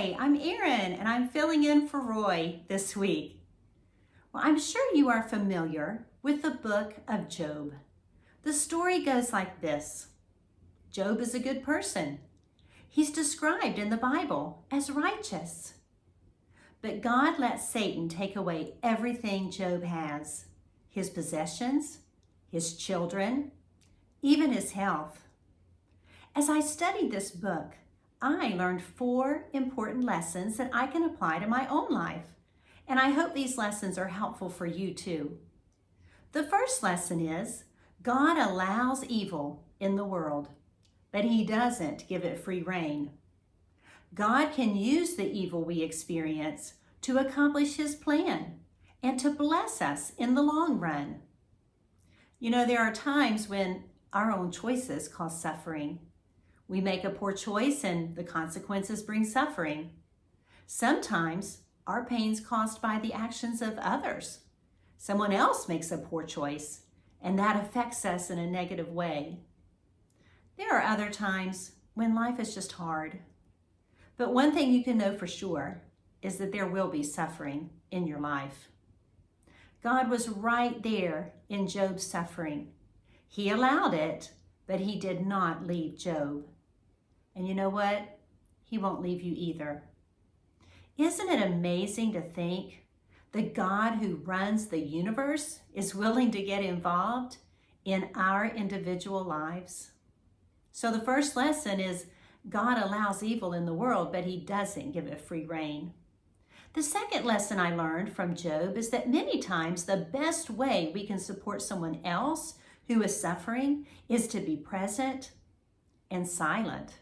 Hi, I'm Erin, and I'm filling in for Roy this week. Well, I'm sure you are familiar with the book of Job. The story goes like this. Job is a good person. He's described in the Bible as righteous. But God lets Satan take away everything Job has, his possessions, his children, even his health. As I studied this book, I learned 4 important lessons that I can apply to my own life, and I hope these lessons are helpful for you too. The first lesson is God allows evil in the world, but He doesn't give it free rein. God can use the evil we experience to accomplish His plan and to bless us in the long run. You know, there are times when our own choices cause suffering. We make a poor choice and the consequences bring suffering. Sometimes our pain's caused by the actions of others. Someone else makes a poor choice and that affects us in a negative way. There are other times when life is just hard. But one thing you can know for sure is that there will be suffering in your life. God was right there in Job's suffering. He allowed it, but He did not leave Job. And you know what? He won't leave you either. Isn't it amazing to think the God who runs the universe is willing to get involved in our individual lives? So the first lesson is God allows evil in the world, but He doesn't give it free rein. The second lesson I learned from Job is that many times the best way we can support someone else who is suffering is to be present and silent.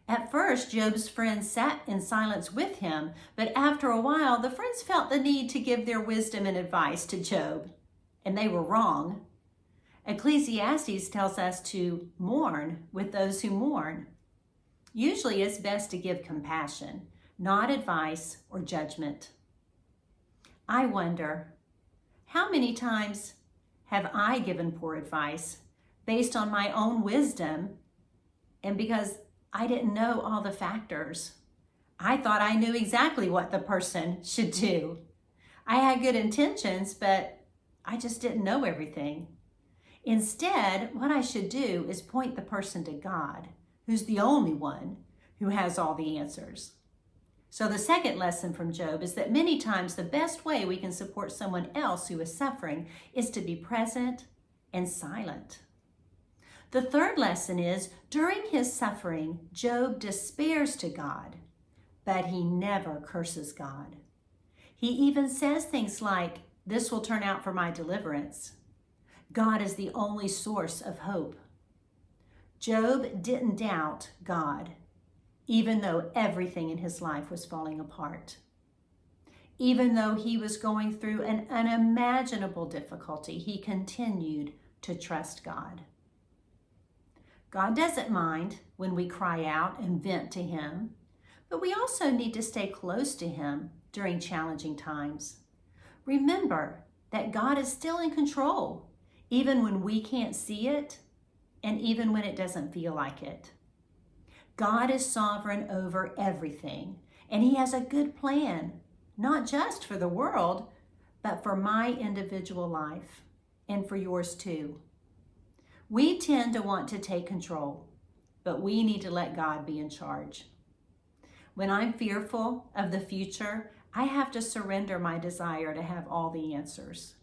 At first, Job's friends sat in silence with him, but after a while, the friends felt the need to give their wisdom and advice to Job, and they were wrong. Ecclesiastes tells us to mourn with those who mourn. Usually, it's best to give compassion, not advice or judgment. I wonder, how many times have I given poor advice based on my own wisdom and because I didn't know all the factors? I thought I knew exactly what the person should do. I had good intentions, but I just didn't know everything. Instead, what I should do is point the person to God, who's the only one who has all the answers. So the second lesson from Job is that many times the best way we can support someone else who is suffering is to be present and silent. The third lesson is, during his suffering, Job despairs to God, but he never curses God. He even says things like, "This will turn out for my deliverance." God is the only source of hope. Job didn't doubt God, even though everything in his life was falling apart. Even though he was going through an unimaginable difficulty, he continued to trust God. God doesn't mind when we cry out and vent to Him, but we also need to stay close to Him during challenging times. Remember that God is still in control, even when we can't see it, and even when it doesn't feel like it. God is sovereign over everything, and He has a good plan, not just for the world, but for my individual life and for yours too. We tend to want to take control, but we need to let God be in charge. When I'm fearful of the future, I have to surrender my desire to have all the answers.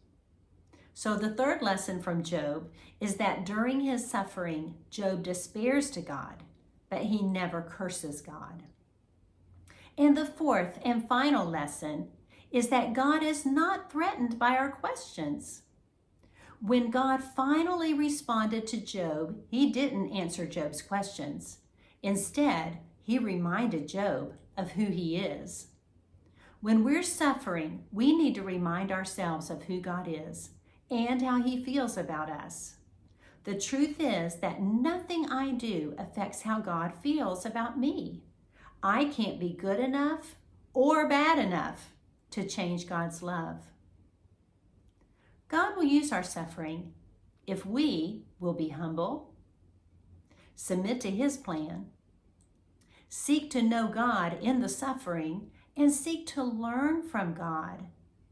So the third lesson from Job is that during his suffering, Job despairs to God, but he never curses God. And the fourth and final lesson is that God is not threatened by our questions. When God finally responded to Job, He didn't answer Job's questions. Instead, He reminded Job of who He is. When we're suffering, we need to remind ourselves of who God is and how He feels about us. The truth is that nothing I do affects how God feels about me. I can't be good enough or bad enough to change God's love. God will use our suffering if we will be humble, submit to His plan, seek to know God in the suffering, and seek to learn from God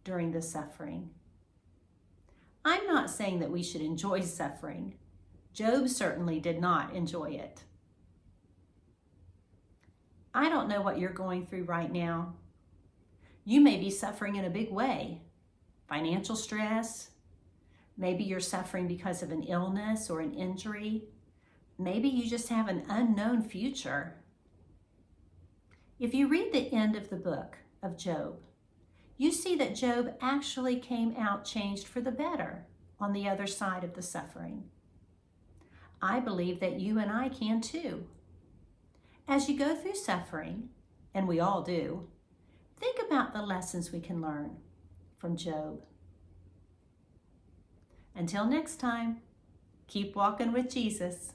during the suffering. I'm not saying that we should enjoy suffering. Job certainly did not enjoy it. I don't know what you're going through right now. You may be suffering in a big way. Financial stress. Maybe you're suffering because of an illness or an injury. Maybe you just have an unknown future. If you read the end of the book of Job, you see that Job actually came out changed for the better on the other side of the suffering. I believe that you and I can too. As you go through suffering, and we all do, think about the lessons we can learn from Job. Until next time, keep walking with Jesus.